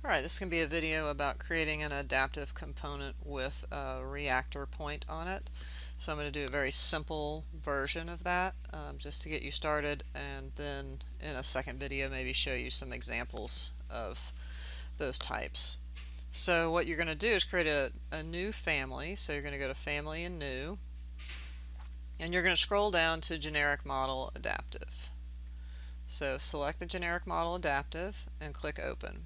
Alright, this can be a video about creating an adaptive component with a reactor point on it. So I'm going to do a very simple version of that just to get you started, and then in a second video maybe show you some examples of those types. So what you're going to do is create a new family. So you're going to go to Family and New, and you're going to scroll down to Generic Model Adaptive. So select the Generic Model Adaptive and click Open.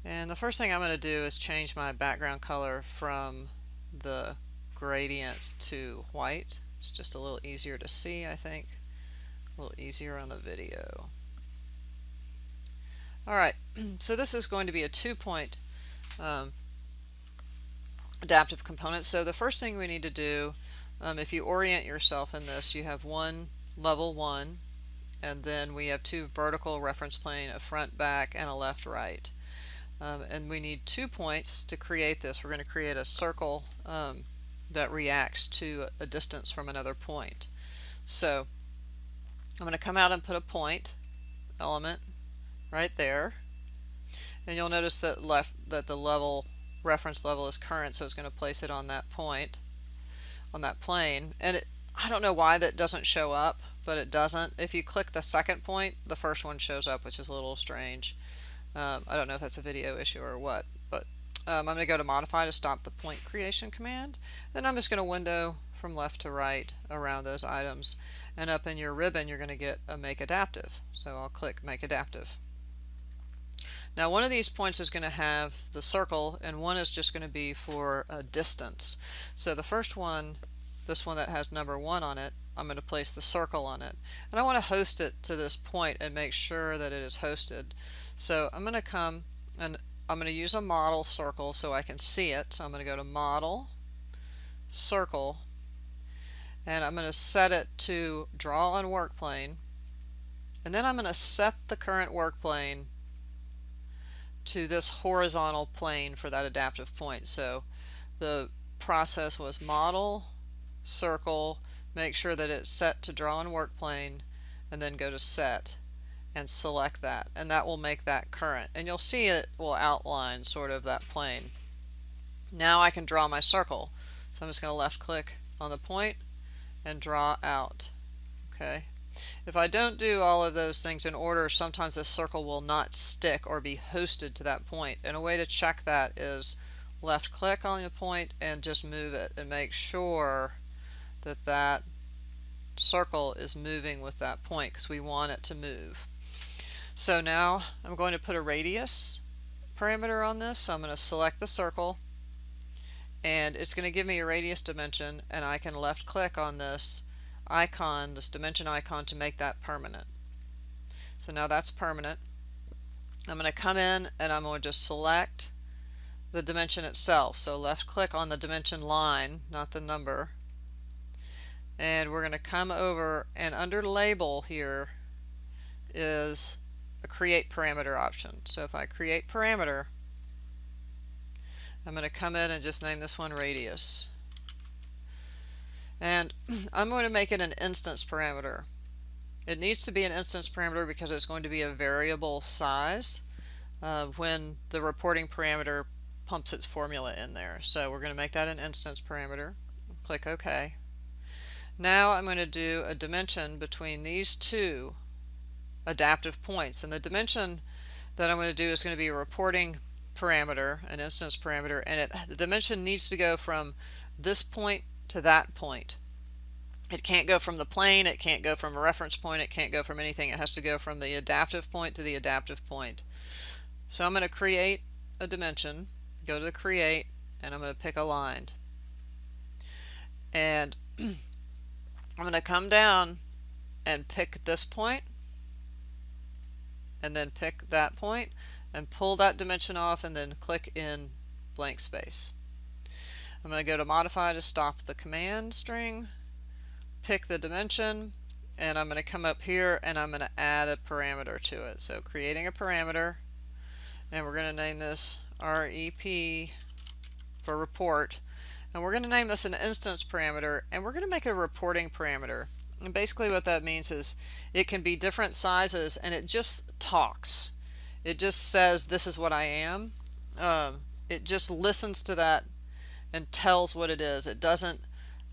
And the first thing I'm going to do is change my background color from the gradient to white. It's just a little easier to see, I think. A little easier on the video. Alright, so this is going to be a 2-point adaptive component. So the first thing we need to do, if you orient yourself in this, you have level 1, and then we have 2 vertical reference plane, a front, back, and a left, right. And we need 2 points to create this. We're going to create a circle that reacts to a distance from another point. So I'm going to come out and put a point element right there, and you'll notice that the reference level is current, so it's going to place it on that point, on that plane. And I don't know why that doesn't show up, but it doesn't. If you click the second point, the first one shows up, which is a little strange. I don't know if that's a video issue or what, but I'm going to go to Modify to stop the point creation command. Then I'm just going to window from left to right around those items, and up in your ribbon you're going to get a Make Adaptive. So I'll click Make Adaptive. Now one of these points is going to have the circle, and one is just going to be for a distance. So the first one, this one that has number 1 on it, I'm going to place the circle on it, and I want to host it to this point and make sure that it is hosted. So I'm going to come and I'm going to use a model circle so I can see it. So I'm going to go to Model, Circle, and I'm going to set it to Draw on Work Plane, and then I'm going to set the current work plane to this horizontal plane for that adaptive point. So the process was Model, Circle, make sure that it's set to Draw on Work Plane, and then go to Set and select that, and that will make that current, and you'll see it will outline sort of that plane. Now I can draw my circle, so I'm just going to left click on the point and draw out. Okay, if I don't do all of those things in order, sometimes this circle will not stick or be hosted to that point, and a way to check that is left click on the point and just move it and make sure that that circle is moving with that point, because we want it to move. So now I'm going to put a radius parameter on this. So I'm going to select the circle, and it's going to give me a radius dimension, and I can left click on this icon, this dimension icon, to make that permanent. So now that's permanent. I'm going to come in and I'm going to just select the dimension itself. So left click on the dimension line, not the number, and we're going to come over, and under label here is a create parameter option. So if I create parameter, I'm going to come in and just name this one radius, and I'm going to make it an instance parameter. It needs to be an instance parameter because it's going to be a variable size when the reporting parameter pumps its formula in there. So we're going to make that an instance parameter. Click OK. Now I'm going to do a dimension between these two adaptive points, and the dimension that I'm going to do is going to be a reporting parameter, an instance parameter, and the dimension needs to go from this point to that point. It can't go from the plane, it can't go from a reference point, it can't go from anything. It has to go from the adaptive point to the adaptive point. So I'm going to create a dimension, go to the create, and I'm going to pick aligned, and I'm going to come down and pick this point, and then pick that point and pull that dimension off, and then click in blank space. I'm going to go to Modify to stop the command string, pick the dimension, and I'm going to come up here and I'm going to add a parameter to it. So creating a parameter, and we're going to name this REP for report, and we're going to name this an instance parameter, and we're going to make it a reporting parameter. And basically what that means is it can be different sizes, and it just talks. It just says this is what I am. It just listens to that and tells what it is. It doesn't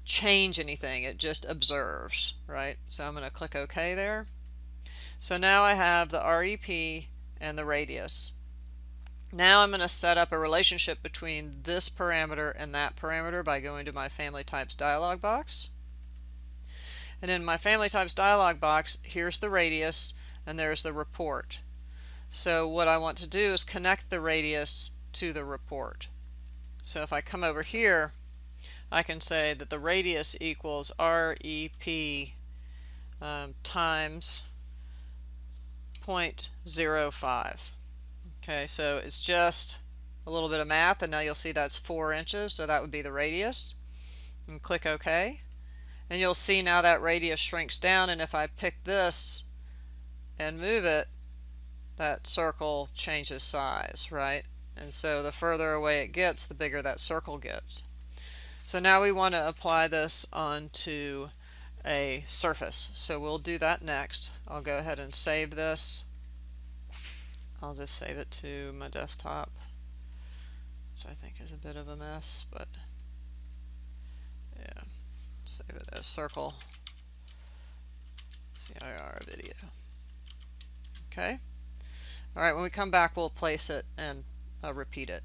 change anything, it just observes, right? So I'm going to click OK there. So now I have the REP and the radius. Now I'm going to set up a relationship between this parameter and that parameter by going to my Family Types dialog box. And in my Family Types dialog box, here's the radius and there's the report. So what I want to do is connect the radius to the report. So if I come over here, I can say that the radius equals REP times 0.05. Okay, so it's just a little bit of math, and now you'll see that's 4 inches, so that would be the radius. And click OK. And you'll see now that radius shrinks down, and if I pick this and move it, that circle changes size, right? And so the further away it gets, the bigger that circle gets. So now we want to apply this onto a surface. So we'll do that next. I'll go ahead and save this. I'll just save it to my desktop, which I think is a bit of a mess, but yeah, save it as circle CIR video. Okay. All right, when we come back, we'll place it and repeat it.